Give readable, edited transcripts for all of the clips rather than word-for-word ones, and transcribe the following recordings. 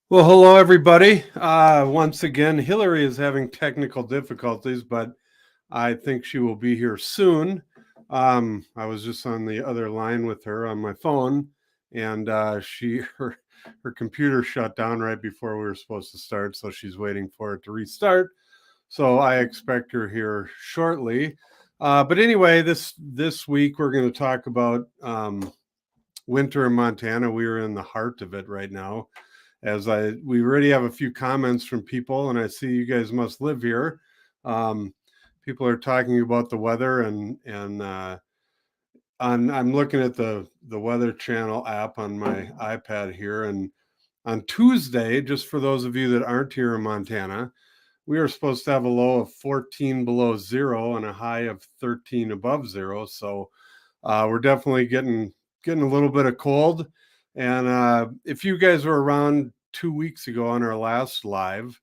Well, hello, everybody. Once again, Hillary is having technical difficulties, but I think she will be here soon. I was just on the other line with her on my phone, and her computer shut down right before we were supposed to start, so she's waiting for it to restart. So I expect her here shortly. But anyway, this week we're going to talk about winter in Montana. We are in the heart of it right now we already have a few comments from people, and I see you guys must live here. Um, People are talking about the weather, and I'm looking at the Weather Channel app on my iPad here, and on Tuesday, just for those of you that aren't here in Montana, we are supposed to have a low of 14 below zero and a high of 13 above zero. So we're definitely getting a little bit of cold. And if you guys were around 2 weeks ago on our last live,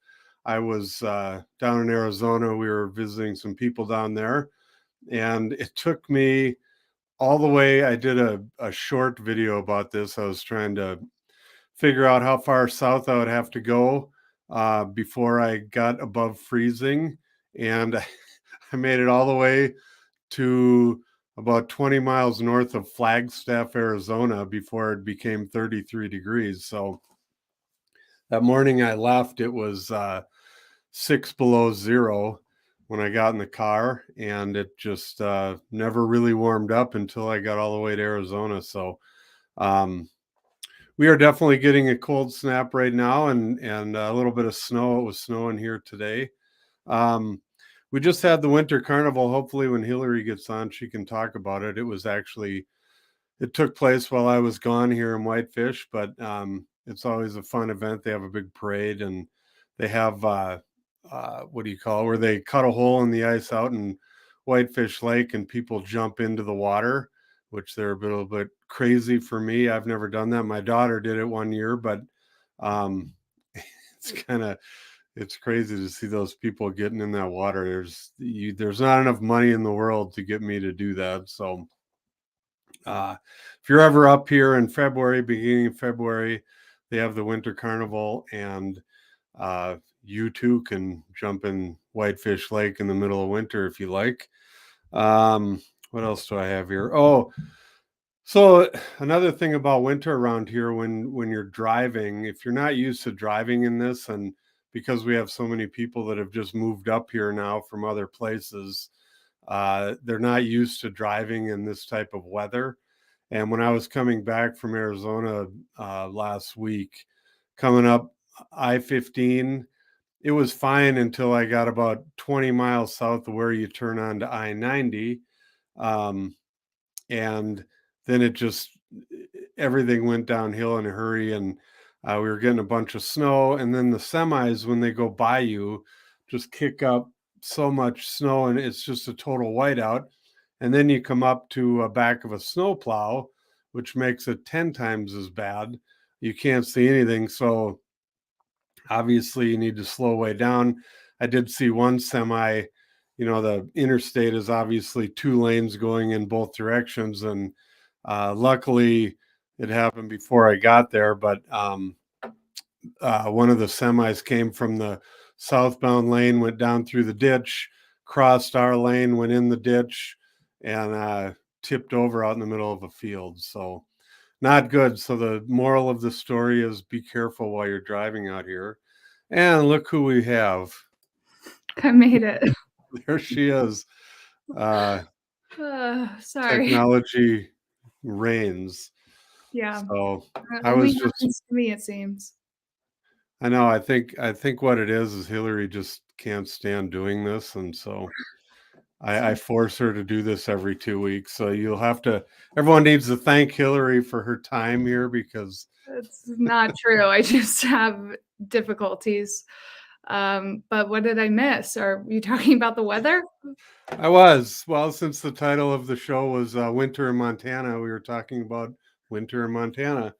I was down in Arizona. We were visiting some people down there, and it took me all the way. I did a short video about this. I was trying to figure out how far south I would have to go before I got above freezing, and I made it all the way to about 20 miles north of Flagstaff, Arizona, before it became 33 degrees. So that morning I left, it was 6 below zero when I got in the car, and it just never really warmed up until I got all the way to Arizona. So um, we are definitely getting a cold snap right now, and a little bit of snow. It was snowing here today. Um, we just had the winter carnival. Hopefully, when Hillary gets on, she can talk about it. It took place while I was gone here in Whitefish, but it's always a fun event. They have a big parade, and they have what do you call it, where they cut a hole in the ice out in Whitefish Lake, and people jump into the water, which they're a little bit crazy for me. I've never done that. My daughter did it one year, but um, it's crazy to see those people getting in that water. There's not enough money in the world to get me to do that. So uh, if you're ever up here in February, beginning of February, they have the winter carnival, and you too can jump in Whitefish Lake in the middle of winter if you like. What else do I have here? Oh, so another thing about winter around here, when you're driving, if you're not used to driving in this, and because we have so many people that have just moved up here now from other places, they're not used to driving in this type of weather. And when I was coming back from Arizona last week, coming up I-15, it was fine until I got about 20 miles south of where you turn on to I-90. Um, and then everything went downhill in a hurry, and we were getting a bunch of snow, and then the semis, when they go by you, just kick up so much snow, and it's just a total whiteout. And then you come up to a back of a snowplow, which makes it 10 times as bad. You can't see anything, so obviously you need to slow way down. I did see one semi, the interstate is obviously two lanes going in both directions, and luckily it happened before I got there. But one of the semis came from the southbound lane, went down through the ditch, crossed our lane, went in the ditch, and tipped over out in the middle of a field. So not good. So the moral of the story is be careful while you're driving out here. And look who we have. I made it. There she is. Uh, Sorry. Technology reigns. Yeah, So that I only was just, happens to me, it seems. I know, I think what it is Hillary just can't stand doing this. And so I force her to do this every 2 weeks. So everyone needs to thank Hillary for her time here, because It's not true. I just have difficulties. But what did I miss? Are you talking about the weather? well, since the title of the show was Winter in Montana, we were talking about winter in Montana.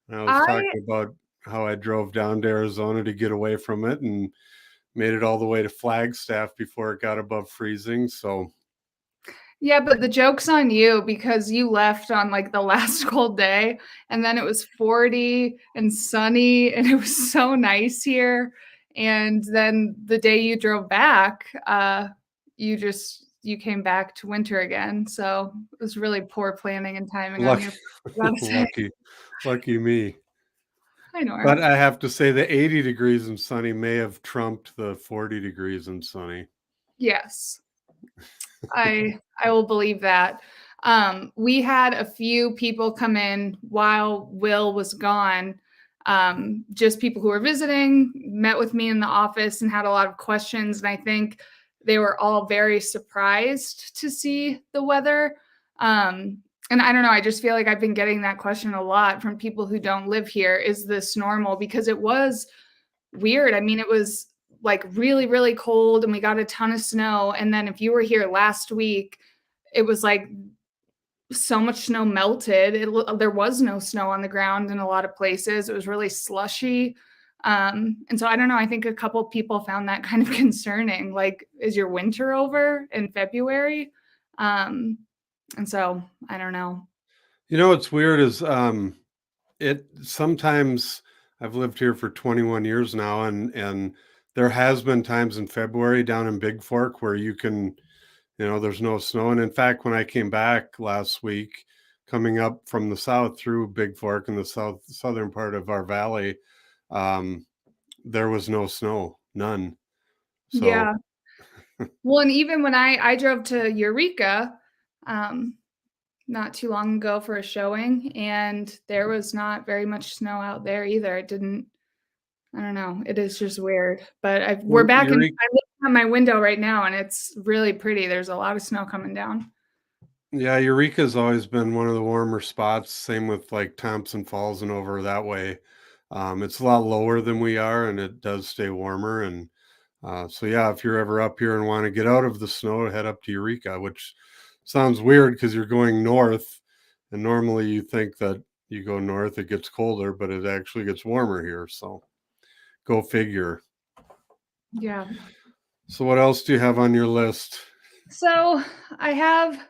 And I was I talking about how I drove down to Arizona to get away from it, and made it all the way to Flagstaff before it got above freezing. So Yeah, but the joke's on you because you left on, like, the last cold day, and then it was 40 and sunny, and it was so nice here, and then the day you drove back, you came back to winter again, so it was really poor planning and timing on Lucky, your I gotta say. lucky me. Hi, Nora. But I have to say the 80 degrees and sunny may have trumped the 40 degrees and sunny. Yes. I will believe that. We had a few people come in while Will was gone. Just people who were visiting, met with me in the office and had a lot of questions. And I think they were all very surprised to see the weather. And I don't know, I just feel like I've been getting that question a lot from people who don't live here. Is this normal? Because it was weird. I mean, it was like really, really cold and we got a ton of snow. And then if you were here last week, it was like so much snow melted. There was no snow on the ground in a lot of places. It was really slushy. And so I don't know. I think a couple people found that kind of concerning. Like, is your winter over in February? Um, and so I don't know. You know what's weird is it sometimes I've lived here for 21 years now, and there has been times in February down in Big Fork where you can, there's no snow. And in fact, when I came back last week, coming up from the south through Big Fork in the southern part of our valley, um, there was no snow, none. So Yeah. Well, and even when I drove to Eureka, um, not too long ago for a showing, and there was not very much snow out there either. It didn't I don't know, it is just weird, but we're well, back in Eureka, I'm looking at my window right now, and it's really pretty. There's a lot of snow coming down. yeah, Eureka's always been one of the warmer spots. Same with like Thompson Falls and over that way. It's a lot lower than we are, and it does stay warmer. And so, yeah, if you're ever up here and want to get out of the snow, head up to Eureka, which sounds weird because you're going north. And normally you think that you go north, it gets colder, but it actually gets warmer here. So go figure. Yeah. So, what else do you have on your list? So, I have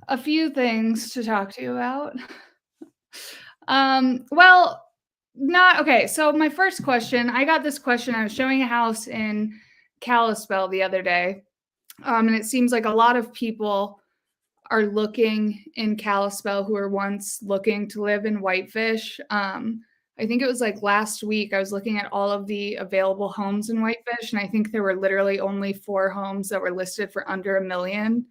a few things to talk to you about. Well, not okay, so my first question, I got this question, I was showing a house in Kalispell the other day, and it seems like a lot of people are looking in Kalispell who were once looking to live in Whitefish. I think it was like last week I was looking at all of the available homes in Whitefish, and I think there were literally only 4 homes that were listed for under a million,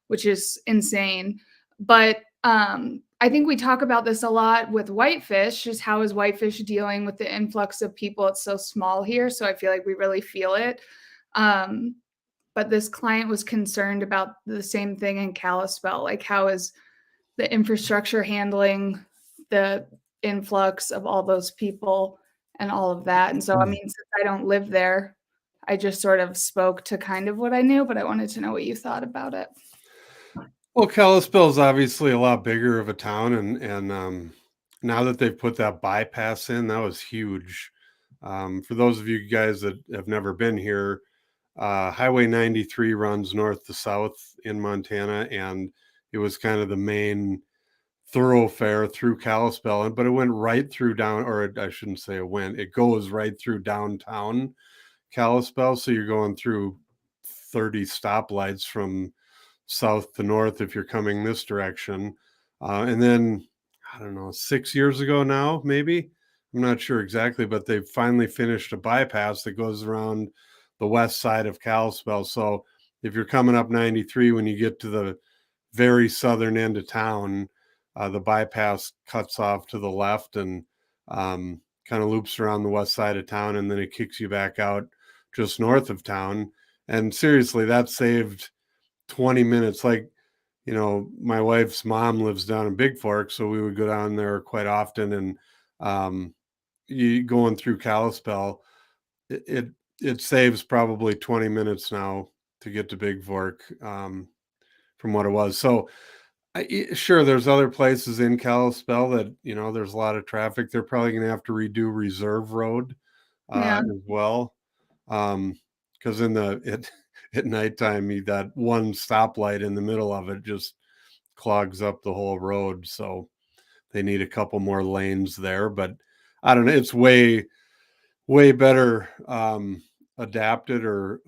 which is insane. But I think we talk about this a lot with Whitefish, is how is Whitefish dealing with the influx of people? It's so small here, so I feel like we really feel it. Um, but this client was concerned about the same thing in Kalispell. Like, how is the infrastructure handling the influx of all those people and all of that? And so, I mean, since I don't live there, I just sort of spoke to kind of what I knew, but I wanted to know what you thought about it. Well, Kalispell is obviously a lot bigger of a town, and now that they've put that bypass in, that was huge. For those of you guys that have never been here, Highway 93 runs north to south in Montana, and it was kind of the main thoroughfare through Kalispell, but it went right through down, or I shouldn't say it goes right through downtown Kalispell. So you're going through 30 stoplights from south to north if you're coming this direction. And then, I don't know, 6 years ago now, maybe, I'm not sure exactly, but they've finally finished a bypass that goes around the west side of Kalispell. So if you're coming up 93, when you get to the very southern end of town, the bypass cuts off to the left and kind of loops around the west side of town, and then it kicks you back out just north of town. And seriously, that saved 20 minutes. Like, my wife's mom lives down in Big Fork, so we would go down there quite often. And you going through Kalispell, it saves probably 20 minutes now to get to Big Fork, from what it was. So sure, there's other places in Kalispell that, there's a lot of traffic. They're probably going to have to redo Reserve Road Yeah. as well. Because at nighttime, that one stoplight in the middle of it just clogs up the whole road. So they need a couple more lanes there, but I don't know. It's way better adapted or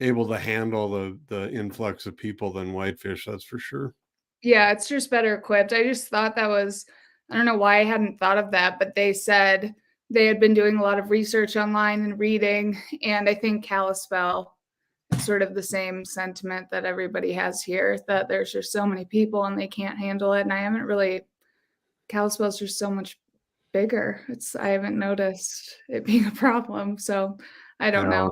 able to handle the influx of people than Whitefish. That's for sure. Yeah, it's just better equipped. I just thought that was, I don't know why I hadn't thought of that, but they said they had been doing a lot of research online and reading, and I think Kalispell is sort of the same sentiment that everybody has here, that there's just so many people and they can't handle it. And I haven't really, Kalispell's just so much bigger. I haven't noticed it being a problem. So I I don't know. know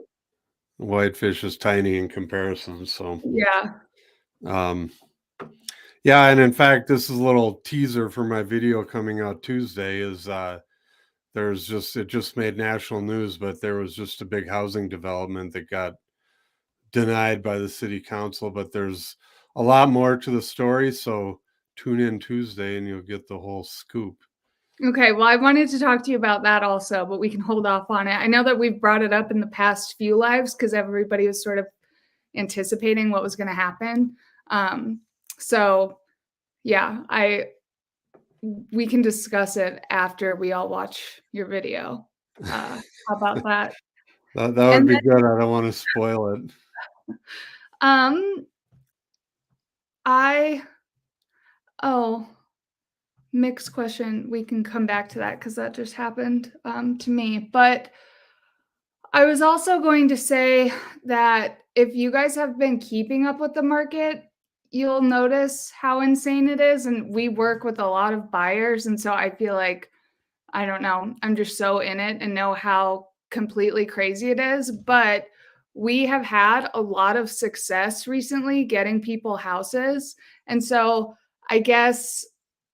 Whitefish is tiny in comparison. So Yeah. um, yeah, and in fact, this is a little teaser for my video coming out Tuesday. Is it just made national news, but there was just a big housing development that got denied by the city council. But there's a lot more to the story, so tune in Tuesday and you'll get the whole scoop. Okay, well, I wanted to talk to you about that also, but we can hold off on it. I know that we've brought it up in the past few lives because everybody was sort of anticipating what was going to happen. So yeah, we can discuss it after we all watch your video. How about that? That would And be good. I don't want to spoil it. then, I oh, mixed question. We can come back to that because that just happened to me. But I was also going to say that if you guys have been keeping up with the market, you'll notice how insane it is. And we work with a lot of buyers. And so I feel like, I don't know, I'm just so in it and know how completely crazy it is. But we have had a lot of success recently getting people houses. And so I guess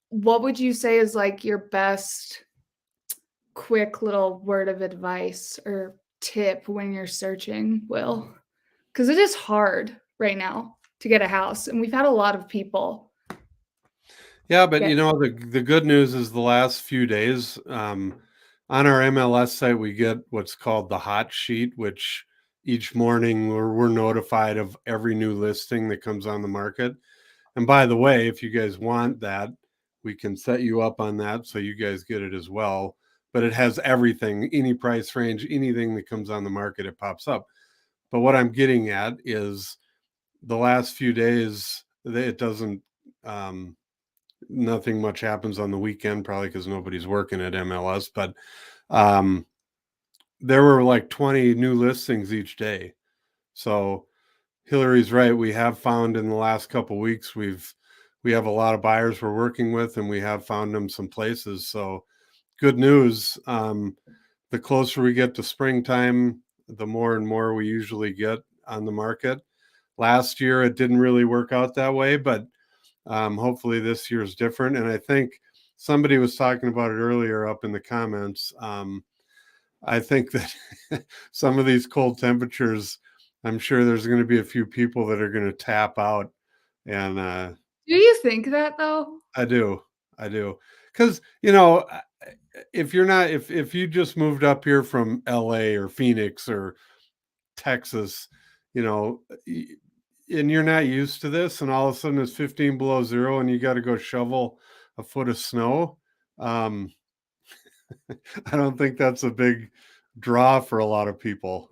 what would you say is like your best quick little word of advice or tip when you're searching, Will? Because it is hard right now to get a house, and we've had a lot of people Yeah, but get. the good news is the last few days on our MLS site we get what's called the hot sheet, which each morning we're notified of every new listing that comes on the market. And by the way, if you guys want that, we can set you up on that so you guys get it as well. But it has everything, any price range, anything that comes on the market, it pops up. But what I'm getting at is the last few days, it doesn't, nothing much happens on the weekend, probably because nobody's working at MLS. But um, there were like 20 new listings each day. So Hillary's right. We have found in the last couple of weeks, we have a lot of buyers we're working with, and we have found them some places. So good news. The closer we get to springtime, the more and more we usually get on the market. Last year, it didn't really work out that way, but hopefully this year is different. And I think somebody was talking about it earlier up in the comments. I think that some of these cold temperatures, I'm sure there's going to be a few people that are going to tap out. And Do you think that though? I do. Because, if you're not, if you just moved up here from LA or Phoenix or Texas, you know, and you're not used to this, and all of a sudden it's 15 below zero and you got to go shovel a foot of snow. I don't think that's a big draw for a lot of people.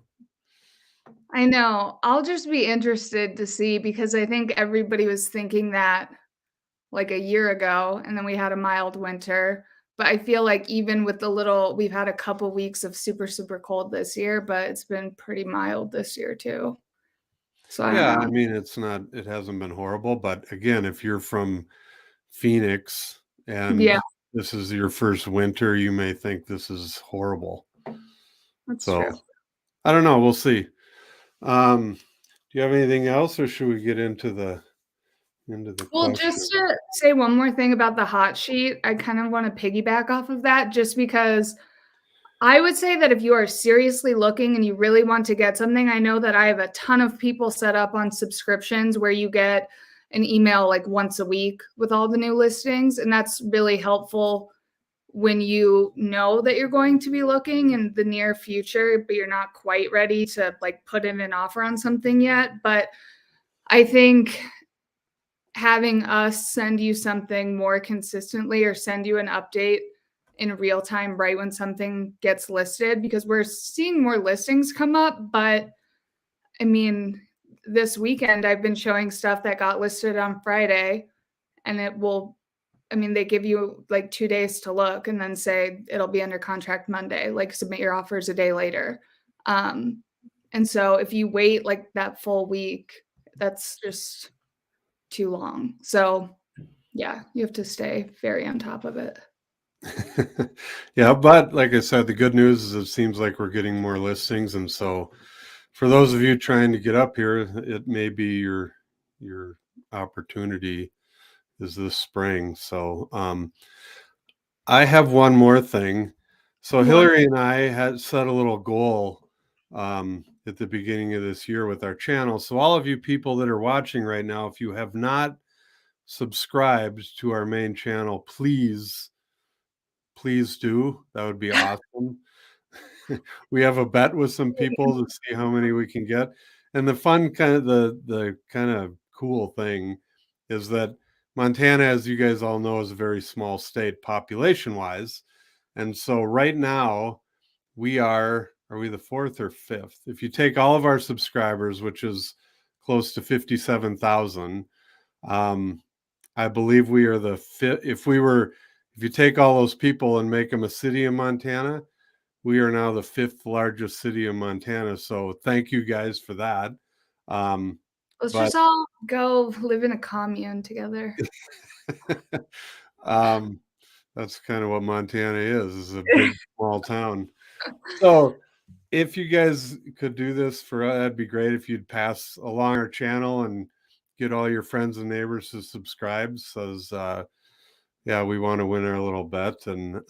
I know. I'll just be interested to see because I think everybody was thinking that like a year ago, and then we had a mild winter. But I feel like even with we've had a couple weeks of super, super cold this year, but it's been pretty mild this year too. So I don't Yeah, I know. mean, it hasn't been horrible, but again, if you're from Phoenix and Yeah, this is your first winter, you may think this is horrible. that's So true. I don't know. We'll see. Do you have anything else, or should we get into the Well, question? just to say one more thing about the hot sheet, I kind of want to piggyback off of that just because I would say that if you are seriously looking and you really want to get something, I know that I have a ton of people set up on subscriptions where you get an email like once a week with all the new listings, and that's really helpful when you know that you're going to be looking in the near future, but you're not quite ready to like put in an offer on something yet. But I think having us send you something more consistently or send you an update in real time right when something gets listed, because we're seeing more listings come up. But I mean, this weekend I've been showing stuff that got listed on Friday, and they give you like 2 days to look and then say it'll be under contract Monday, like submit your offers a day later. And so if you wait like that full week, that's just too long. So yeah, you have to stay very on top of it. Yeah, but like I said, the good news is it seems like we're getting more listings, and so for those of you trying to get up here, it may be your opportunity is this spring. So I have one more thing. So Hillary and I had set a little goal at the beginning of this year with our channel. So all of you people that are watching right now, if you have not subscribed to our main channel, please do. That would be awesome. We have a bet with some people to see how many we can get. And the fun the kind of cool thing is that Montana, as you guys all know, is a very small state population wise. And so right now are we the fourth or fifth? If you take all of our subscribers, which is close to 57,000, I believe we are the fifth. If you take all those people and make them a city in Montana, we are now the fifth largest city in Montana. So thank you guys for that. Let's just all go live in a commune together. That's kind of what Montana is a big, small town. So if you guys could do this that'd be great if you'd pass along our channel and get all your friends and neighbors to subscribe. So, yeah, we want to win our little bet and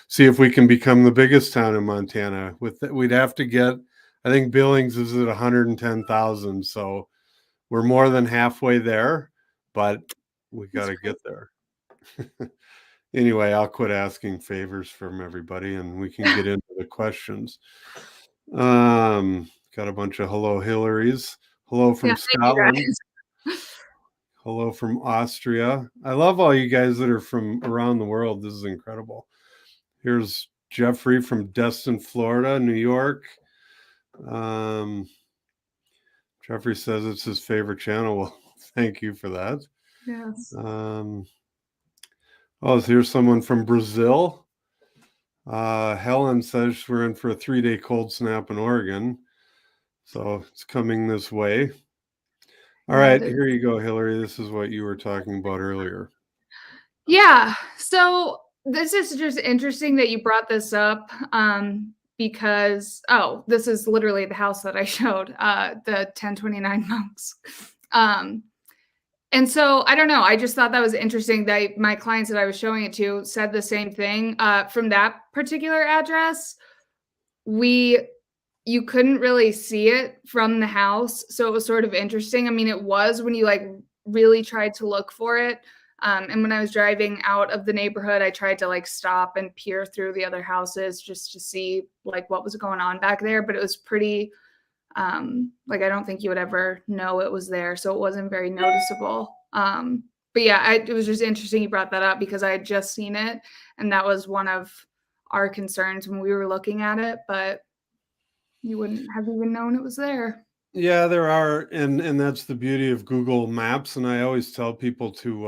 see if we can become the biggest town in Montana. We'd have to get, I think Billings is at 110,000, so we're more than halfway there, but we got to get there. Anyway, I'll quit asking favors from everybody, and we can get into the questions. Got a bunch of hello Hillarys. Hello from Scotland. Hello from Austria. I love all you guys that are from around the world. This is incredible. Here's Jeffrey from Destin, Florida, New York. Jeffrey says it's his favorite channel. Well, thank you for that. Yes. Here's someone from Brazil. Helen says we're in for a 3-day cold snap in Oregon. So it's coming this way. All right, here you go, Hillary. This is what you were talking about earlier. Yeah. So this is just interesting that you brought this up because, this is literally the house that I showed, the 1029 Monks. And so I don't know. I just thought that was interesting that my clients that I was showing it to said the same thing. From that particular address, you couldn't really see it from the house. So it was sort of interesting. I mean, it was when you like really tried to look for it. And when I was driving out of the neighborhood, I tried to like stop and peer through the other houses just to see like what was going on back there. But it was pretty, like, I don't think you would ever know it was there. So it wasn't very noticeable. But yeah, it was just interesting you brought that up because I had just seen it. And that was one of our concerns when we were looking at it. But you wouldn't have even known it was there. Yeah, there are, and that's the beauty of Google Maps. And I always tell people to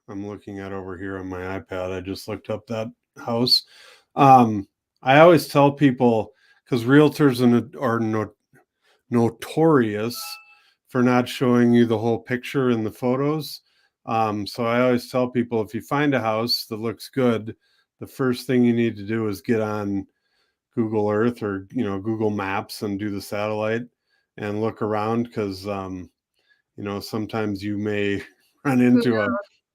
I'm looking at over here on my iPad. I just looked up that house. I always tell people, because realtors are notorious for not showing you the whole picture in the photos. So I always tell people, if you find a house that looks good, the first thing you need to do is get on Google Earth or Google Maps and do the satellite and look around, because sometimes you may run into a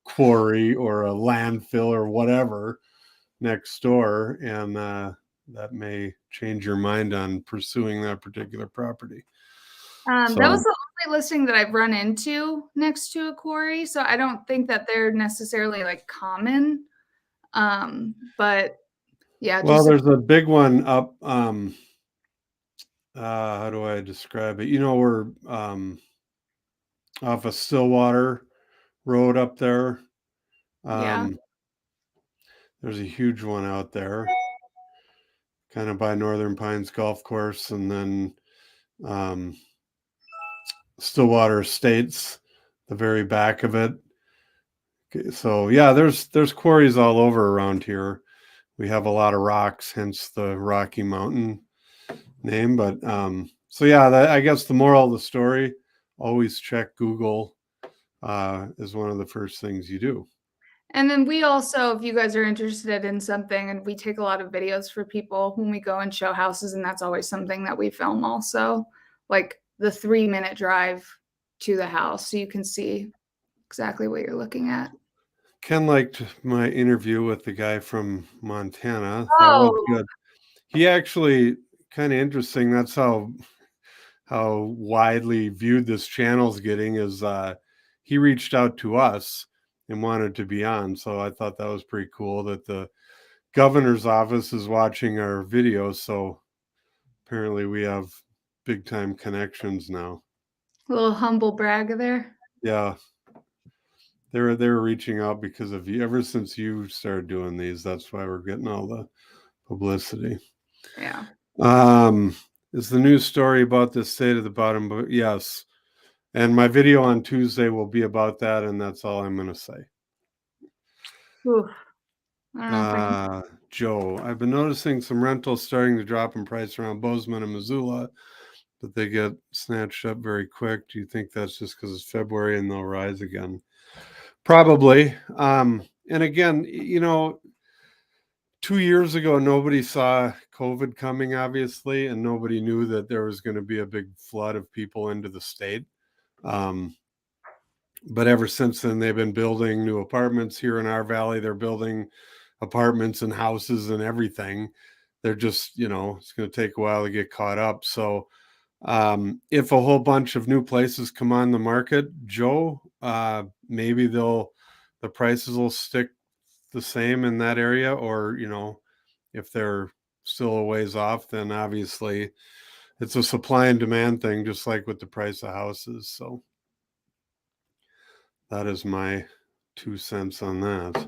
quarry or a landfill or whatever next door, and that may change your mind on pursuing that particular property. That was the only listing that I've run into next to a quarry, so I don't think that they're necessarily like common. But yeah, Well, just there's a big one up. How do I describe it? We're off of Stillwater Road up there. yeah. There's a huge one out there, kind of by Northern Pines Golf Course, and then um, Stillwater Estates, the very back of it. So yeah, there's quarries all over around here. We have a lot of rocks, hence the Rocky Mountain name. But so yeah, I guess the moral of the story: always check Google. Is one of the first things you do. And then we also, if you guys are interested in something, and we take a lot of videos for people when we go and show houses, and that's always something that we film also, like the 3-minute drive to the house, so you can see exactly what you're looking at. Ken liked my interview with the guy from Montana. That was Oh, good. He actually kind of interesting. That's how widely viewed this channel's getting is he reached out to us and wanted to be on. So I thought that was pretty cool that the governor's office is watching our videos. So apparently we have big time connections now. a little humble brag there. Yeah. They were reaching out because of you. Ever since you started doing these, that's why we're getting all the publicity. Yeah. Is the news story about the state of the bottom? But yes. And my video on Tuesday will be about that, and that's all I'm going to say. Ooh, I don't know if I can. Joe, I've been noticing some rentals starting to drop in price around Bozeman and Missoula, but they get snatched up very quick. Do you think that's just because it's February and they'll rise again? Probably. And again, 2 years ago, nobody saw COVID coming, obviously, and nobody knew that there was going to be a big flood of people into the state. But ever since then, they've been building new apartments here in our valley. They're building apartments and houses and everything. They're just, it's going to take a while to get caught up. So if a whole bunch of new places come on the market, Joe, maybe the prices will stick the same in that area, or if they're still a ways off, then obviously it's a supply and demand thing, just like with the price of houses. So that is my 2 cents on that.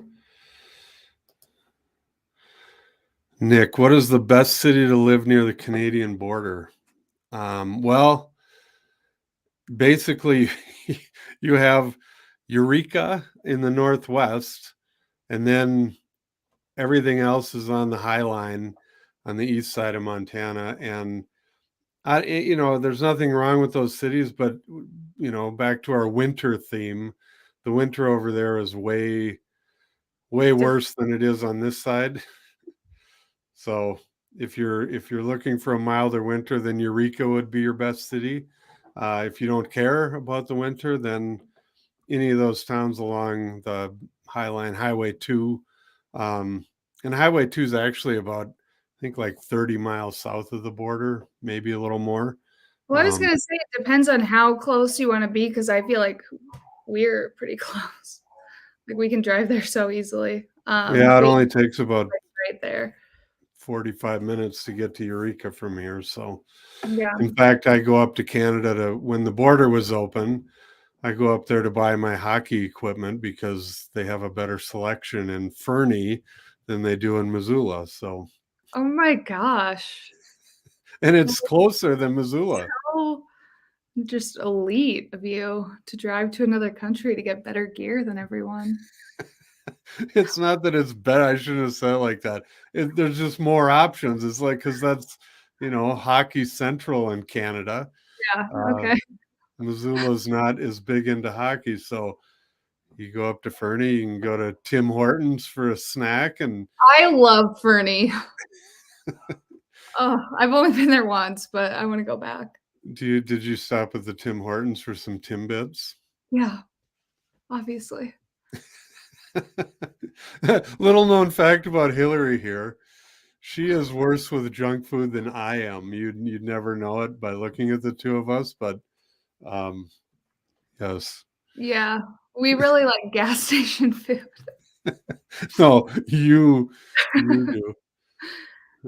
Nick, what is the best city to live near the Canadian border? Well, basically, you have Eureka in the Northwest, and then everything else is on the High Line on the east side of Montana. And there's nothing wrong with those cities, but back to our winter theme, the winter over there is way, way worse than it is on this side. So if you're looking for a milder winter, then Eureka would be your best city. If you don't care about the winter, then any of those towns along the High Line, Highway 2, and Highway 2 is actually about, I think, like 30 miles south of the border, maybe a little more. Well, I was gonna say it depends on how close you want to be, because I feel like we're pretty close. Like we can drive there so easily. Yeah, it only takes about right there. 45 minutes to get to Eureka from here. So, Yeah. in fact, I go up to Canada when the border was open. I go up there to buy my hockey equipment because they have a better selection in Fernie than they do in Missoula. So, Oh my gosh. and it's closer than Missoula. So just elite of you to drive to another country to get better gear than everyone. It's not that it's better. I shouldn't have said it like that. There's just more options. It's like, because that's, hockey central in Canada. Yeah. Okay. Missoula's not as big into hockey. So you go up to Fernie, you can go to Tim Hortons for a snack. And I love Fernie. Oh, I've only been there once, but I want to go back. did you stop at the Tim Hortons for some Timbits? Yeah, obviously. Little known fact about Hillary here. She is worse with junk food than I am. You'd never know it by looking at the two of us, but yes. Yeah, we really like gas station food. No, you do.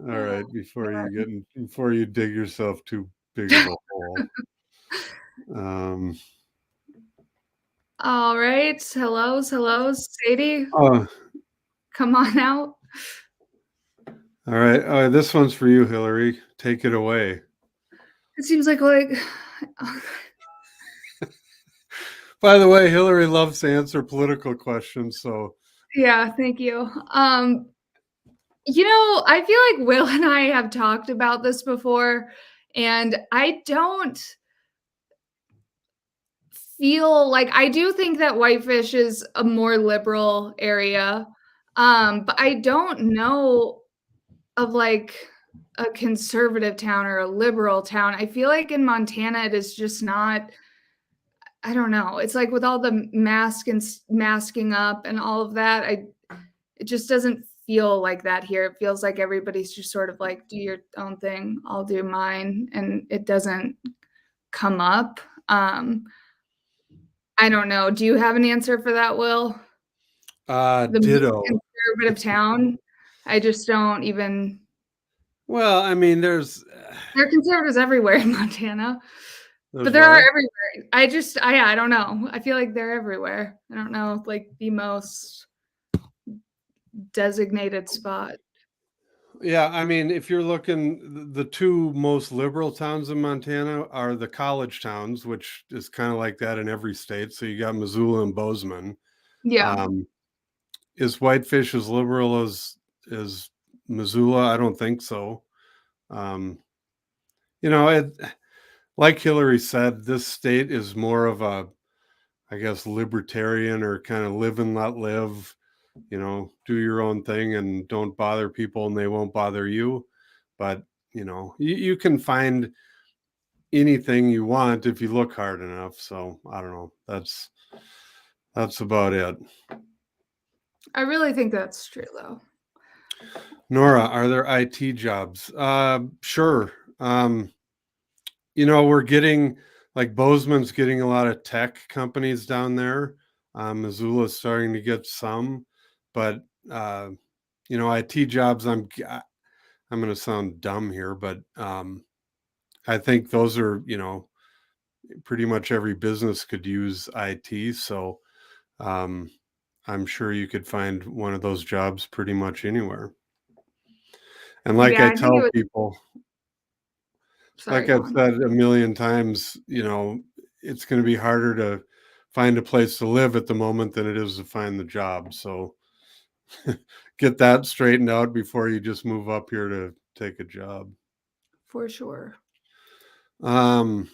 All right, before you dig yourself too big of a hole. Um, All right. Hellos. Sadie, oh, come on out. all right. This one's for you, Hillary. Take it away. It seems like By the way, Hillary loves to answer political questions, so yeah, thank you. I feel like Will and I have talked about this before, and I don't feel like I do think that Whitefish is a more liberal area. But I don't know of like a conservative town or a liberal town. I feel like in Montana it is just not. I don't know. It's like with all the masking up and all of that, it just doesn't feel like that here. It feels like everybody's just sort of like, do your own thing, I'll do mine, and it doesn't come up. I don't know. Do you have an answer for that, Will? The most ditto. conservative town? I just don't even. Well, I mean, There are conservatives everywhere in Montana, but there's there are what? everywhere. I don't know. I feel like they're everywhere. I don't know, like the most designated spot. Yeah, I mean, if you're looking, the two most liberal towns in Montana are the college towns, which is kind of like that in every state. So you got Missoula and Bozeman. Yeah. Um, is Whitefish as liberal as Missoula? I don't think so. Um, it, like Hillary said, this state is more of a, I guess, libertarian or kind of live and let live. Do your own thing and don't bother people, and they won't bother you. But you can find anything you want if you look hard enough. So I don't know. That's about it. I really think that's true, though. Nora, are there IT jobs? Sure. We're getting, like, Bozeman's getting a lot of tech companies down there. Missoula's starting to get some, but IT jobs. I'm going to sound dumb here, but I think those are, pretty much every business could use IT. So um, I'm sure you could find one of those jobs pretty much anywhere. And like Yeah, I I think it tell was. people, Sorry, like go I've on. said a million times, it's going to be harder to find a place to live at the moment than it is to find the job. So get that straightened out before you just move up here to take a job. For sure. Um,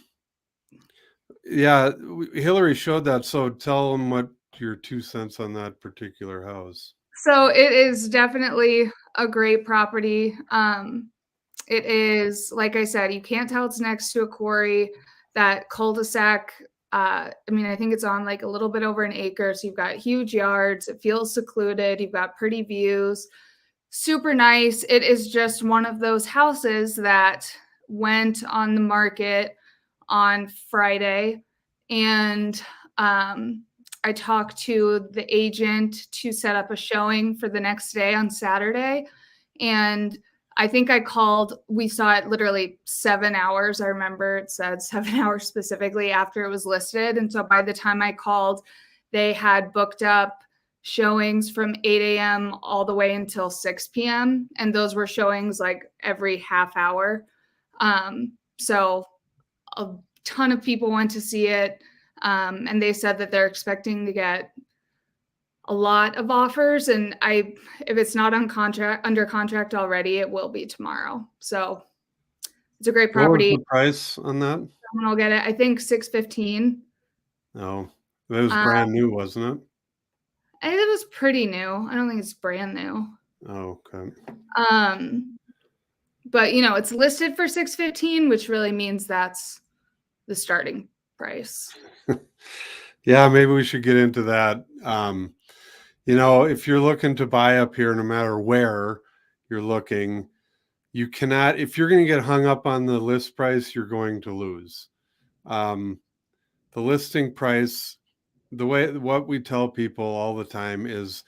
yeah, Hillary showed that. So tell them what your 2 cents on that particular house. So it is definitely a great property. It is, like I said, you can't tell it's next to a quarry. That cul-de-sac, I mean, I think it's on like a little bit over an acre. So you've got huge yards. It feels secluded. You've got pretty views. Super nice. It is just one of those houses that went on the market on Friday. And I talked to the agent to set up a showing for the next day on Saturday. And I think I called, we saw it literally 7 hours. I remember it said 7 hours specifically after it was listed. And so by the time I called, they had booked up showings from 8 a.m. all the way until 6 p.m. And those were showings like every half hour. So a ton of people went to see it. And they said that they're expecting to get a lot of offers. And if it's not under contract already, it will be tomorrow. So it's a great What was property. the price on that? Someone will get it. I think 615. Oh, it was Um, brand new, wasn't it? and it was pretty new. I don't think it's brand new. Oh, okay. But it's listed for 615, which really means that's the starting price. Yeah, maybe we should get into that. If you're looking to buy up here, no matter where you're looking, you cannot, if you're going to get hung up on the list price, you're going to lose. The listing price, what we tell people all the time is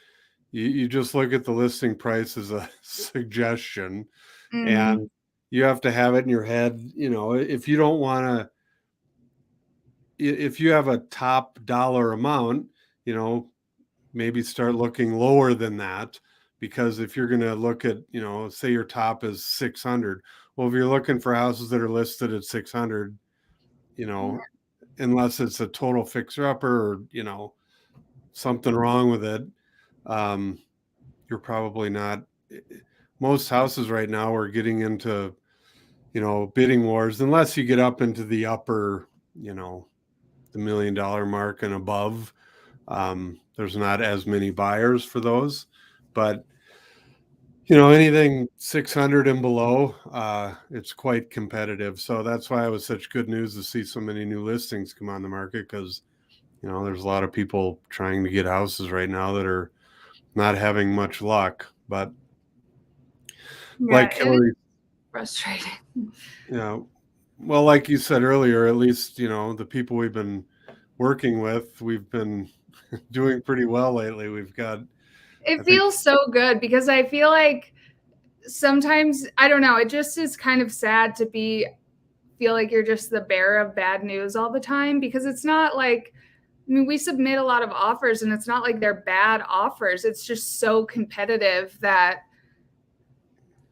You just look at the listing price as a suggestion, Mm-hmm. and you have to have it in your head. If you don't want to, if you have a top dollar amount, maybe start looking lower than that. Because if you're going to look at, say your top is 600, well, if you're looking for houses that are listed at 600, you know, unless it's a total fixer upper or, something wrong with it, um, you're probably not. Most houses right now are getting into, bidding wars, unless you get up into the upper, the $1 million mark and above. There's not as many buyers for those, but anything 600 and below, it's quite competitive. So that's why it was such good news to see so many new listings come on the market, because there's a lot of people trying to get houses right now that are not having much luck. But Yeah, like it is Hillary, frustrating. well, like you said earlier, at least the people we've been working with, we've been doing pretty well lately. We've got, I It think, feels so good because I feel like sometimes, I don't know, it just is kind of sad to feel like you're just the bearer of bad news all the time, because it's not like, I mean, we submit a lot of offers and it's not like they're bad offers. It's just so competitive that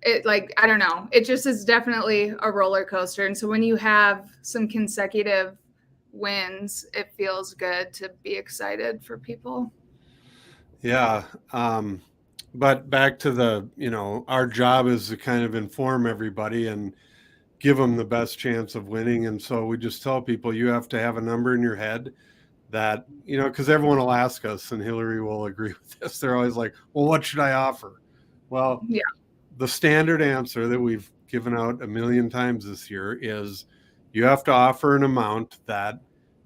it, like, I don't know, it just is definitely a roller coaster. And so when you have some consecutive wins, it feels good to be excited for people. yeah. But back to our job is to kind of inform everybody and give them the best chance of winning. And so we just tell people, you have to have a number in your head that, because everyone will ask us, and Hillary will agree with this. They're always like, well, what should I offer? Well, Yeah. the standard answer that we've given out a million times this year is you have to offer an amount that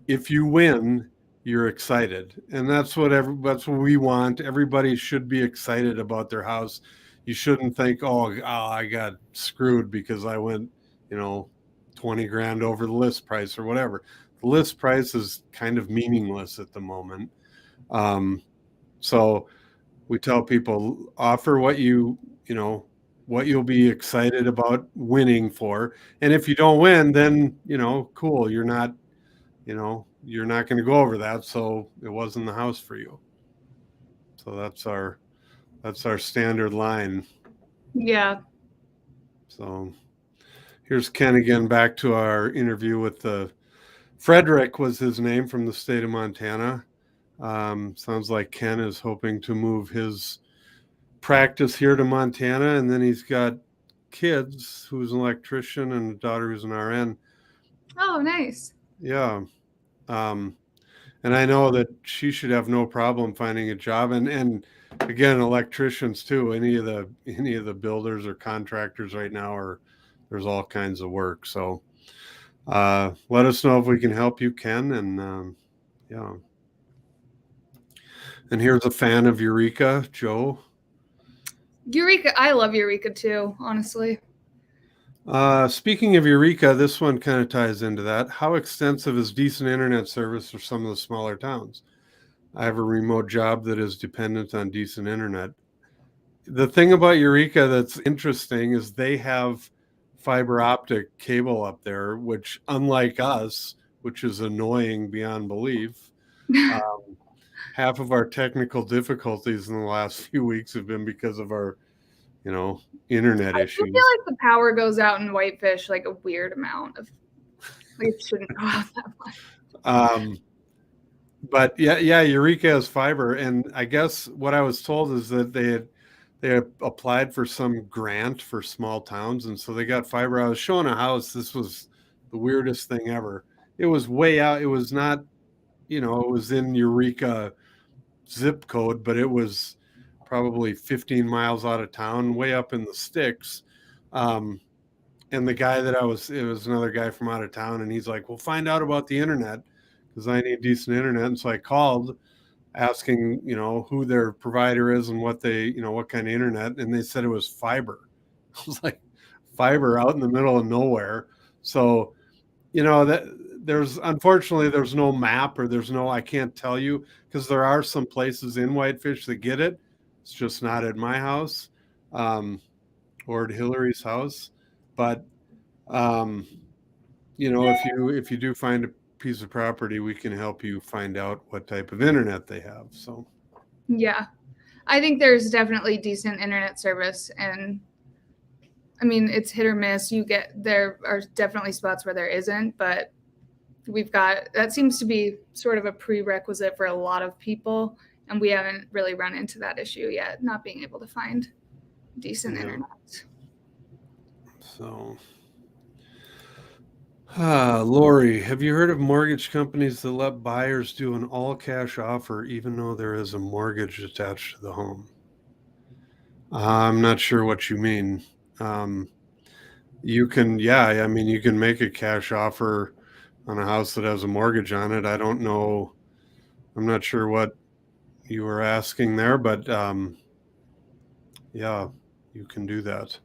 if you win, you're excited. And that's what we want. Everybody should be excited about their house. You shouldn't think, oh, I got screwed because I went, 20 grand over the list price or whatever. The list price is kind of meaningless at the moment. So we tell people, offer what you'll be excited about winning for. And if you don't win, then, cool. You're not going to go over that. So it wasn't the house for you. So that's our standard line. Yeah. So here's Ken again, back to our interview with Frederick was his name, from the state of Montana. Sounds like Ken is hoping to move his practice here to Montana, and then he's got kids, who's an electrician, and a daughter who's an RN. Oh, nice. Yeah. And I know that she should have no problem finding a job. And again, electricians too. Any of the builders or contractors right now there's all kinds of work. So let us know if we can help you, Ken. And yeah. And here's a fan of Eureka, Joe. Eureka. I love Eureka too, honestly. Speaking of Eureka, this one kind of ties into that. How extensive is decent internet service for some of the smaller towns? I have a remote job that is dependent on decent internet. The thing about Eureka that's interesting is they have fiber optic cable up there, which, unlike us, which is annoying beyond belief, half of our technical difficulties in the last few weeks have been because of our, internet I issues. feel like the power goes out in Whitefish like a weird amount of, like, it shouldn't go out that much. But yeah, Eureka has fiber, and I guess what I was told is that they had applied for some grant for small towns, and so they got fiber. I was showing a house. This was the weirdest thing ever. It was way out. It was not, it was in Eureka zip code, but it was probably 15 miles out of town, way up in the sticks. And the guy it was another guy from out of town, and he's like, well, find out about the internet, because I need decent internet. And so I called asking, who their provider is and what they, what kind of internet. And they said it was fiber. I was like, fiber out in the middle of nowhere. So, that unfortunately there's no map, or I can't tell you, because there are some places in Whitefish that get it. It's just not at my house, or at Hillary's house. But um, if you do find a piece of property, we can help you find out what type of internet they have. So Yeah. I think there's definitely decent internet service, and I mean, it's hit or miss. There are definitely spots where there isn't, but that seems to be sort of a prerequisite for a lot of people. And we haven't really run into that issue yet, not being able to find decent internet. So, Lori, have you heard of mortgage companies that let buyers do an all cash offer even though there is a mortgage attached to the home? I'm not sure what you mean. Um, you can, yeah, I mean, you can make a cash offer on a house that has a mortgage on it. I don't know. I'm not sure what you were asking there, but yeah, you can do that.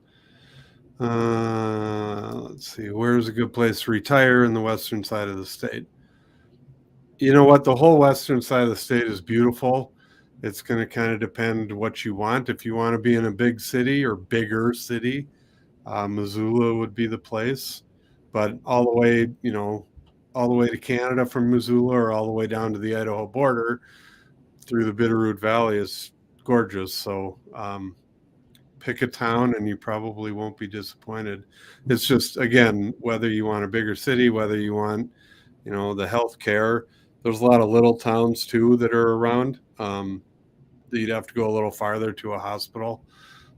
Let's see. Where's a good place to retire in the western side of the state? You know what? The whole western side of the state is beautiful. It's going to kind of depend what you want. If you want to be in a big city or bigger city, Missoula would be the place. But all the way to Canada from Missoula or all the way down to the Idaho border through the Bitterroot Valley is gorgeous. So pick a town and you probably won't be disappointed. It's just, again, whether you want a bigger city, whether you want, the health care. There's a lot of little towns too that are around. You'd have to go a little farther to a hospital.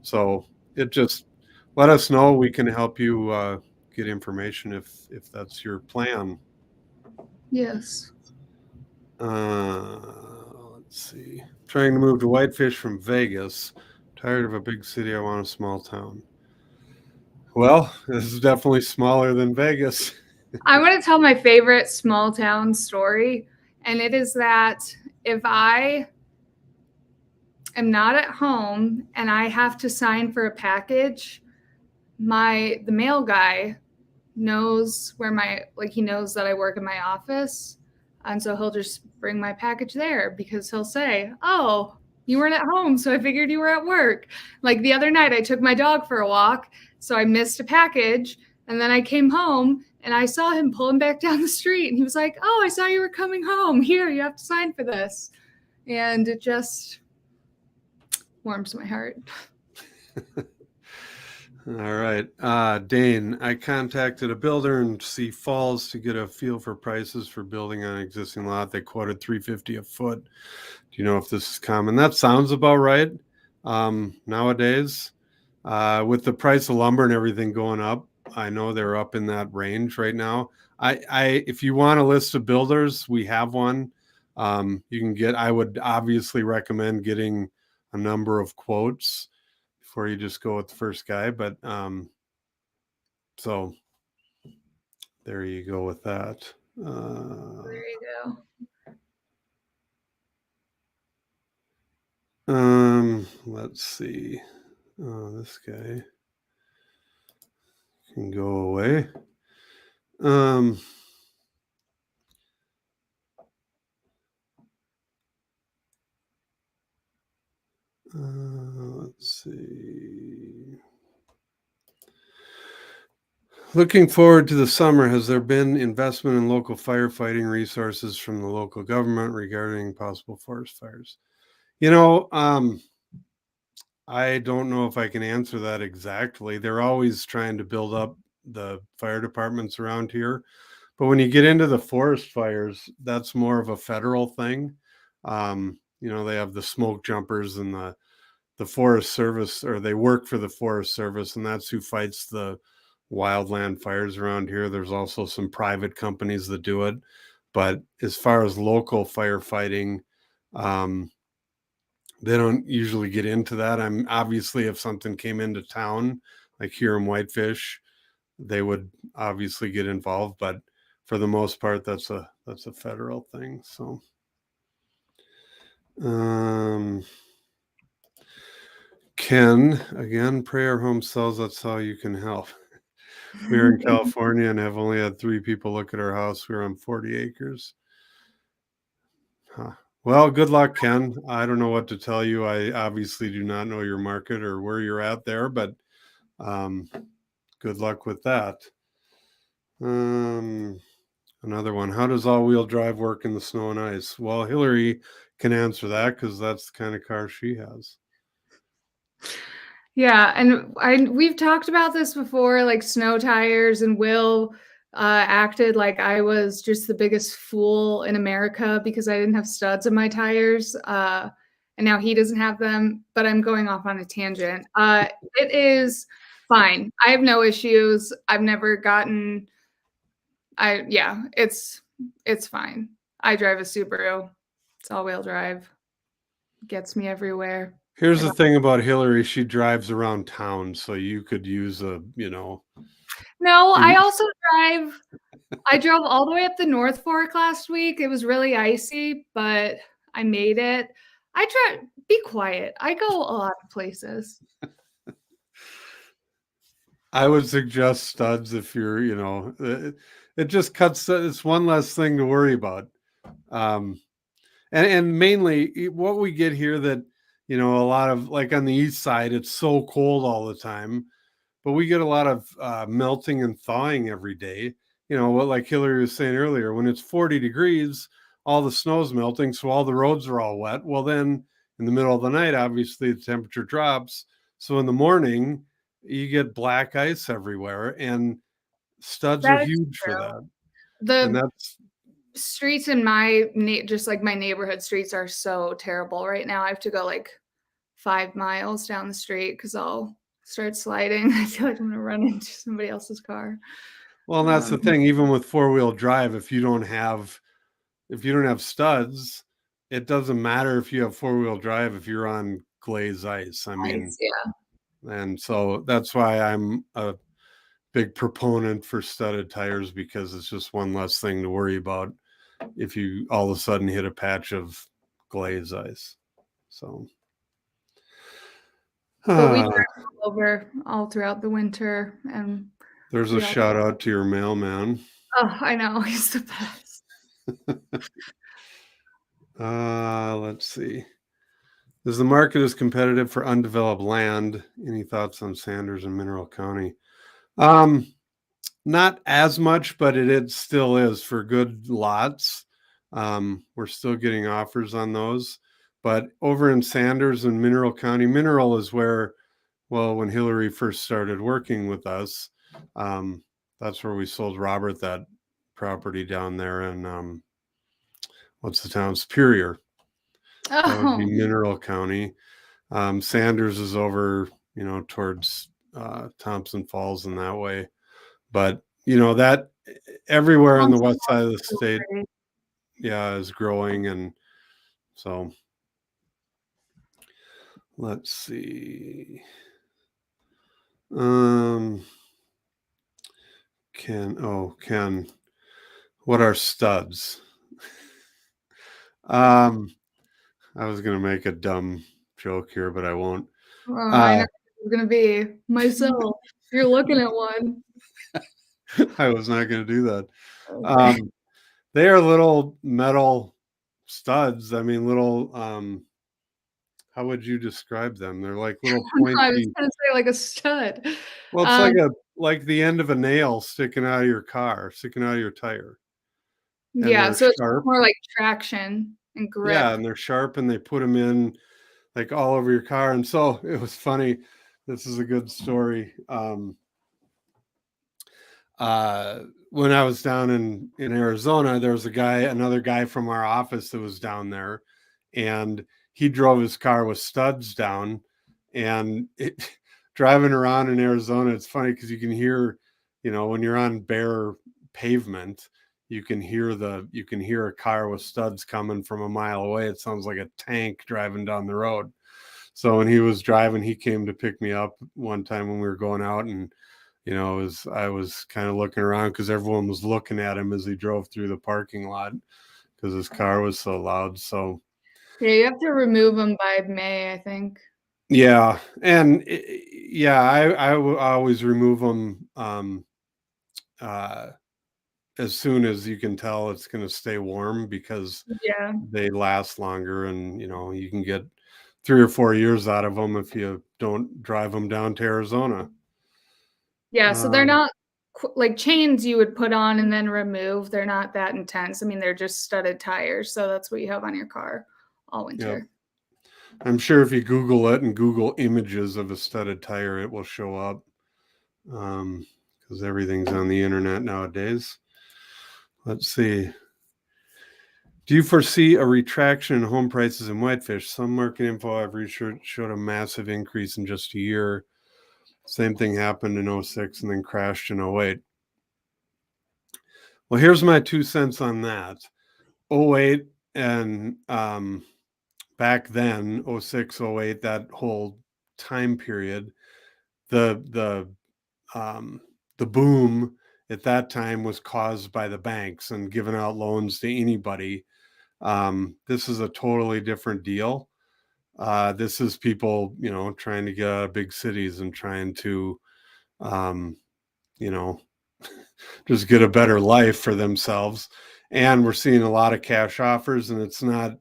So it just let us know. We can help you get information if that's your plan. Yes. Let's see. Trying to move to Whitefish from Vegas. Tired of a big city. I want a small town. Well, this is definitely smaller than Vegas. I want to tell my favorite small town story, and it is that if I am not at home and I have to sign for a package, the mail guy knows he knows that I work in my office, and so he'll just bring my package there because he'll say, "Oh, you weren't at home, so I figured you were at work." Like the other night, I took my dog for a walk, so I missed a package, and then I came home and I saw him pulling back down the street, and he was like, "Oh, I saw you were coming home. Here, you have to sign for this," and it just warms my heart. All right. Dane, I contacted a builder in Sioux Falls to get a feel for prices for building on an existing lot. They quoted $350 a foot. Do you know if this is common? That sounds about right. Nowadays, with the price of lumber and everything going up, I know they're up in that range right now. If you want a list of builders, we have one. I would obviously recommend getting a number of quotes before you just go with the first guy. But so there you go with that. There you go. Let's see. This guy can go away. Let's see. Looking forward to the summer, has there been investment in local firefighting resources from the local government regarding possible forest fires? I don't know if I can answer that exactly. They're always trying to build up the fire departments around here. But when you get into the forest fires, that's more of a federal thing. They have the smoke jumpers and the Forest Service, or they work for the Forest Service, and that's who fights the wildland fires around here. There's also some private companies that do it. But as far as local firefighting, they don't usually get into that. I'm obviously, if something came into town, like here in Whitefish, they would obviously get involved, but for the most part, that's a federal thing. So, Ken, again, prayer home sells. That's how you can help. We're in California and have only had 3 people look at our house. We're on 40 acres. Huh. Well, good luck, Ken. I don't know what to tell you. I obviously do not know your market or where you're at there, but um, good luck with that. Um, Another one. How does all-wheel drive work in the snow and ice? Well, Hillary can answer that because that's the kind of car she has. Yeah, and we've talked about this before, like snow tires, and Will acted like I was just the biggest fool in America because I didn't have studs in my tires, and now he doesn't have them. But I'm going off on a tangent. It is fine. I have no issues. I've never gotten. Yeah, it's fine. I drive a Subaru. It's all-wheel drive. Gets me everywhere. Here's If the thing about Hillary. She drives around town, so you could use No, I you- also drive. I drove all the way up the North Fork last week. It was really icy, but I made it. I try be quiet. I go a lot of places. I would suggest studs if it just cuts, it's one less thing to worry about. Um, and mainly what we get here that, a lot of, like on the east side, it's so cold all the time, but we get a lot of melting and thawing every day. What, like Hillary was saying earlier, when it's 40 degrees, all the snow's melting, so all the roads are all wet. Well, then in the middle of the night, obviously the temperature drops. So in the morning, you get black ice everywhere, and studs are That is huge for true. that. And The that's streets in just like my neighborhood streets are so terrible right now. I have to go like 5 miles down the street because I'll start sliding. I feel like I'm gonna run into somebody else's car. well, and that's the thing. Even with four-wheel drive, if you don't have studs, it doesn't matter if you have four-wheel drive if you're on glazed ice. I mean, Nice, yeah. and so that's why I'm a big proponent for studded tires, because it's just one less thing to worry about if you all of a sudden hit a patch of glazed ice. So But we uh, drive all over all throughout the winter, and there's a we all shout out to your mailman. oh, I know, he's the best. Let's see. Is the market as competitive for undeveloped land? Any thoughts on Sanders and Mineral County? Um, Not as much, but it still is for good lots. We're still getting offers on those. But over in Sanders and Mineral County, Mineral is where, well, when Hillary first started working with us, um, that's where we sold Robert that property down there in what's the town? Superior. That would be Oh, Mineral County. Sanders is over, towards Thompson Falls and that way. But that everywhere on the Thompson west side of the Falls is state, great. yeah, is growing. And so let's see. Um, Ken, what are studs? Um, I was gonna make a dumb joke here, but I won't. Oh, I know Uh, it's gonna be myself. You're looking at one. I was not gonna do that. Okay. Um, they are little metal studs. I mean, little. How would you describe them? They're like little I was pointy. gonna say like a stud. Well, it's Um, like the end of a nail sticking out of your car, sticking out of your tire, and yeah, they're so it's sharp. more like traction and Yeah, grip. and they're sharp, and they put them in like all over your car. And so it was funny. This is a good story. Uh, when I was down in Arizona, there was another guy from our office that was down there, and he drove his car with studs down, and driving around in Arizona, it's funny because you can hear, when you're on bare pavement, you can hear a car with studs coming from a mile away. It sounds like a tank driving down the road. So when he was driving, he came to pick me up one time when we were going out, and I was kind of looking around because everyone was looking at him as he drove through the parking lot because his car was so loud. So Yeah, you have to remove them by May, I think. yeah, and yeah, I always remove them. as soon as you can tell it's going to stay warm because Yeah. they last longer, and you can get 3 or 4 years out of them if you don't drive them down to Arizona. Yeah, so they're not like chains you would put on and then remove. They're not that intense. I mean, they're just studded tires, so that's what you have on your car all Yep. winter. I'm sure if you Google it and Google images of a studded tire, it will show up, because everything's on the internet nowadays. Let's see. Do you foresee a retraction in home prices in whitefish? Some market info I've researched showed a massive increase in just a year. Same thing happened in 06 and then crashed in 08. Well, here's my 2 cents on that. 08 and back then, 06, 08, that whole time period, the boom at that time was caused by the banks and giving out loans to anybody. This is a totally different deal. This is people, trying to get out of big cities and trying to, you know, just get a better life for themselves. And we're seeing a lot of cash offers, and it's not,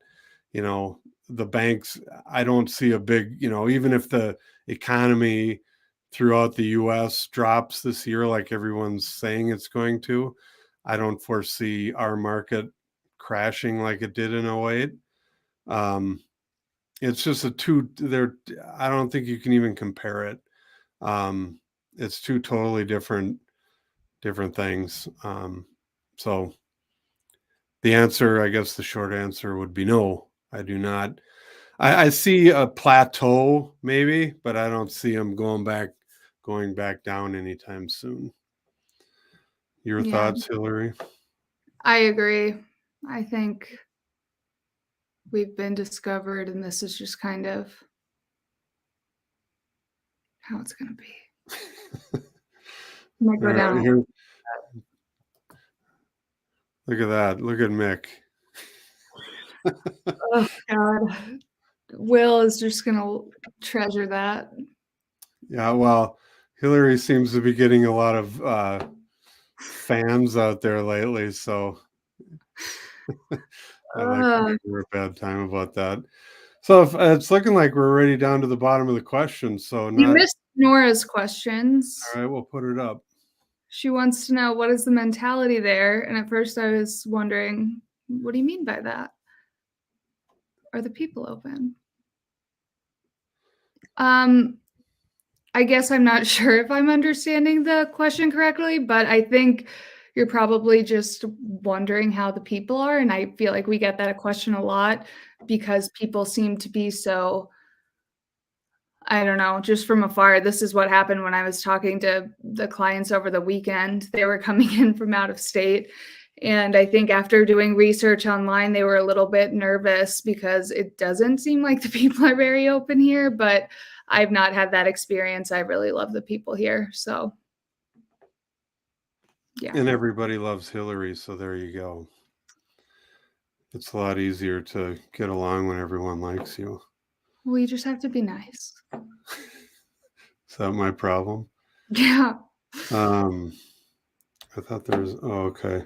the banks. I don't see a big, even if the economy throughout the US drops this year, like everyone's saying it's going to, I don't foresee our market crashing like it did in 08. It's just I don't think you can even compare it. It's two totally different things. So the answer, I guess the short answer would be no. I do not. I see a plateau maybe, but I don't see them going back down anytime soon. Your thoughts, Hillary? I agree. I think we've been discovered, and this is just kind of how it's going to be. Might go down. Here, look at that. Look at Mick. Oh, God. Will is just going to treasure that. Yeah, well, Hillary seems to be getting a lot of fans out there lately, so I like to give her a bad time about that. So if, it's looking like we're already down to the bottom of the question. So You missed Nora's questions. All right, we'll put it up. She wants to know, what is the mentality there? And at first I was wondering, what do you mean by that? Are the people open? I guess I'm not sure if I'm understanding the question correctly, but I think you're probably just wondering how the people are. And I feel like we get that question a lot because people seem to be so, I don't know, just from afar. This is what happened when I was talking to the clients over the weekend. They were coming in from out of state. And I think after doing research online, they were a little bit nervous because it doesn't seem like the people are very open here, but I've not had that experience. I really love the people here. So, yeah. And everybody loves Hillary, so there you go. It's a lot easier to get along when everyone likes you. Well, you just have to be nice. Is that my problem? Yeah. I thought there was. Oh, okay.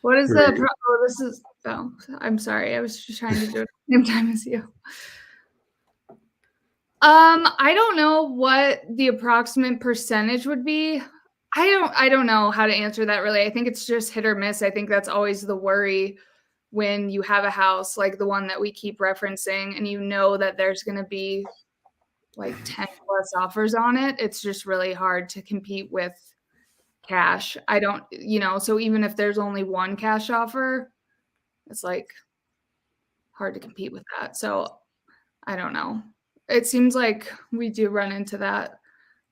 What is the? Oh, this is. Oh, I'm sorry. I was just trying to do it at the same time as you. I don't know what the approximate percentage would be. I don't know how to answer that really. I think it's just hit or miss. I think that's always the worry when you have a house like the one that we keep referencing and you know that there's going to be like 10 plus offers on it. It's just really hard to compete with cash. I don't, so even if there's only one cash offer, it's like hard to compete with that. So I don't know. It seems like we do run into that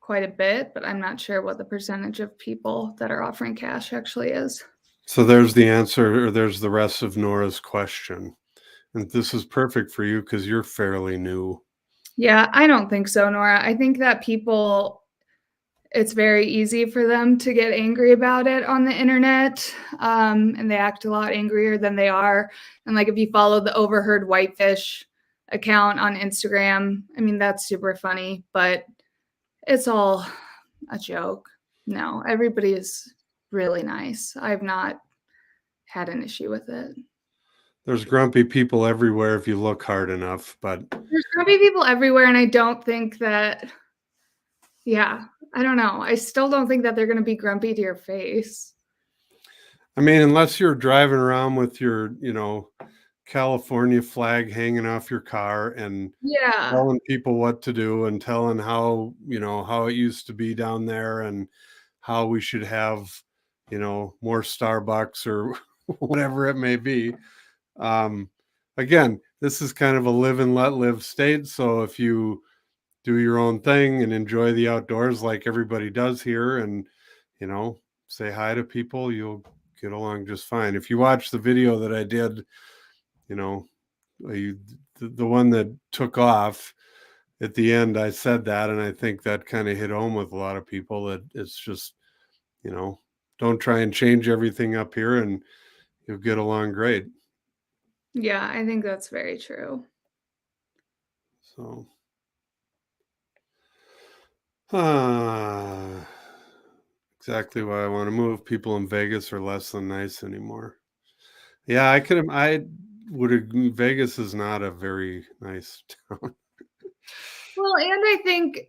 quite a bit, but I'm not sure what the percentage of people that are offering cash actually is. So there's the answer, or there's the rest of Nora's question. And this is perfect for you because you're fairly new. Yeah, I don't think so, Nora. I think that people, it's very easy for them to get angry about it on the internet, and they act a lot angrier than they are. And like if you follow the Overheard Whitefish account on Instagram, I mean, that's super funny, but it's all a joke. No, everybody is really nice. I've not had an issue with it. There's grumpy people everywhere if you look hard enough, but There's grumpy people everywhere, and I don't think that, yeah, I don't know. I still don't think that they're going to be grumpy to your face. I mean, unless you're driving around with your, California flag hanging off your car and Yeah. telling people what to do and telling how, how it used to be down there and how we should have, more Starbucks or whatever it may be. Again, this is kind of a live and let live state. So if you do your own thing and enjoy the outdoors like everybody does here and, say hi to people, you'll get along just fine. If you watch the video that I did, you know, the one that took off at the end, I said that, and I think that kind of hit home with a lot of people that it's just, don't try and change everything up here and you'll get along great. Yeah, I think that's very true. So, exactly why I want to move. People in Vegas are less than nice anymore. Yeah, I would agree. Vegas is not a very nice town. Well, and I think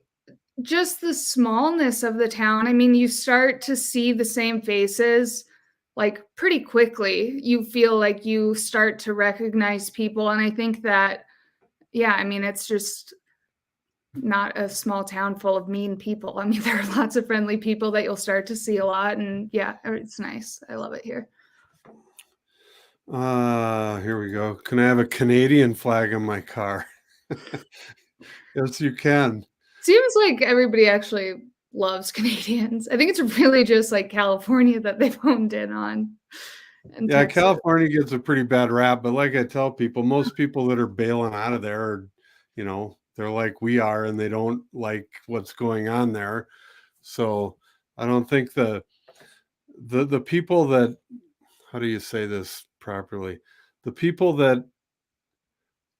just the smallness of the town. I mean, you start to see the same faces like pretty quickly. You feel like you start to recognize people. And I think that, yeah, I mean, it's just not a small town full of mean people. I mean, there are lots of friendly people that you'll start to see a lot. And yeah, it's nice. I love it here. Here we go. Can I have a Canadian flag on my car? Yes, you can. Seems like everybody actually loves Canadians. I think it's really just like California that they've honed in on. And Yeah, Texas. California gets a pretty bad rap, but like I tell people, most people that are bailing out of there are, they're like we are and they don't like what's going on there. So I don't think the people that, how do you say this properly? The people that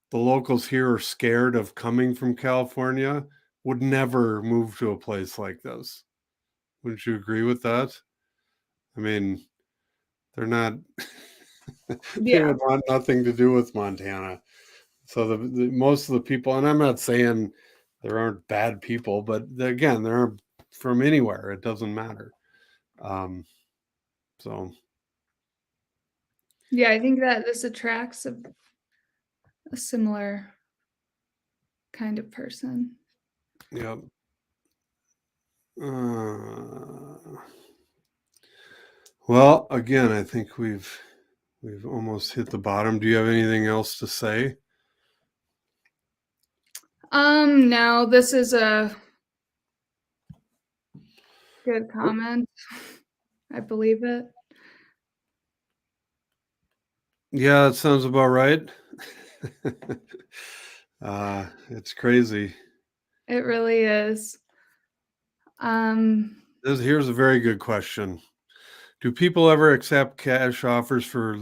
the locals here are scared of coming from California would never move to a place like this. Wouldn't you agree with that? I mean, they're not they Yeah. would want nothing to do with Montana. So most of the people, and I'm not saying there aren't bad people, but again, they're from anywhere. It doesn't matter. So Yeah, I think that this attracts a similar kind of person. yeah. Well, again, I think we've almost hit the bottom. Do you have anything else to say? No, this is a good comment. I believe it. Yeah, that sounds about right. It's crazy. It really is. Um, Here's a very good question. Do people ever accept cash offers for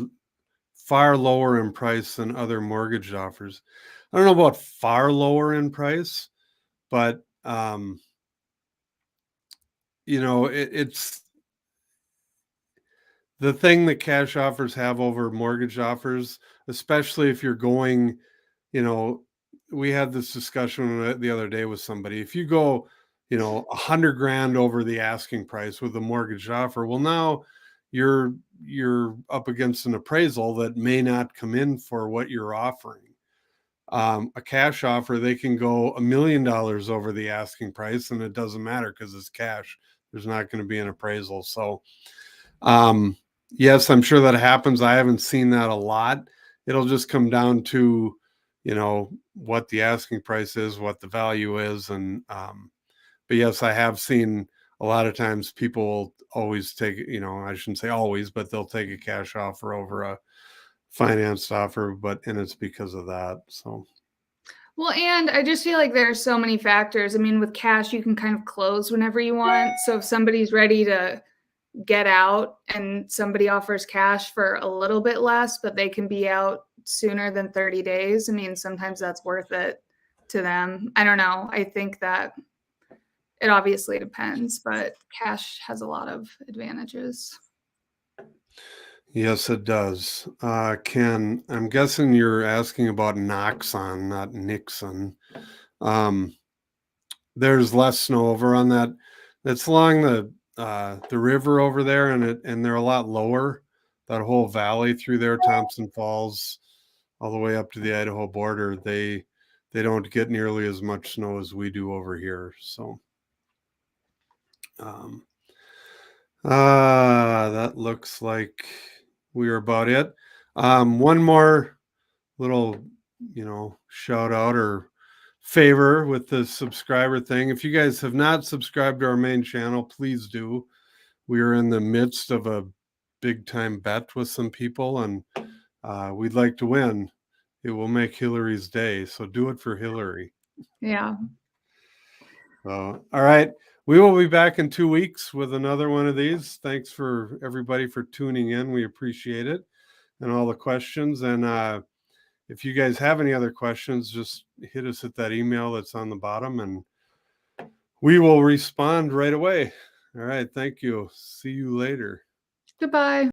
far lower in price than other mortgage offers? I don't know about far lower in price, but it's the thing that cash offers have over mortgage offers, especially if you're going, you know, we had this discussion the other day with somebody. If you go, 100 grand over the asking price with a mortgage offer, well, now you're up against an appraisal that may not come in for what you're offering. A cash offer, they can go $1 million over the asking price, and it doesn't matter because it's cash. There's not going to be an appraisal. So, yes, I'm sure that happens. I haven't seen that a lot. It'll just come down to, what the asking price is, what the value is, and but yes, I have seen a lot of times people always take, I shouldn't say always, but they'll take a cash offer over a financed offer, and it's because of that. So. well, and I just feel like there are so many factors. I mean, with cash, you can kind of close whenever you want. So if somebody's ready to get out and somebody offers cash for a little bit less, but they can be out sooner than 30 days, I mean, sometimes that's worth it to them. I don't know. I think that it obviously depends, but cash has a lot of advantages. Yes, it does. Ken, I'm guessing you're asking about Noxon, not Nixon. There's less snow over on that. It's along the river over there, and they're a lot lower. That whole valley through there, Thompson Falls, all the way up to the Idaho border, they don't get nearly as much snow as we do over here. So, that looks like we are about it. One more little, shout out or favor with the subscriber thing. If you guys have not subscribed to our main channel, please do. We are in the midst of a big time bet with some people, and we'd like to win. It will make Hillary's day. So do it for Hillary. Yeah. All right. We will be back in 2 weeks with another one of these. Thanks for everybody for tuning in. We appreciate it and all the questions. And if you guys have any other questions, just hit us at that email that's on the bottom and we will respond right away. All right. Thank you. See you later. Goodbye.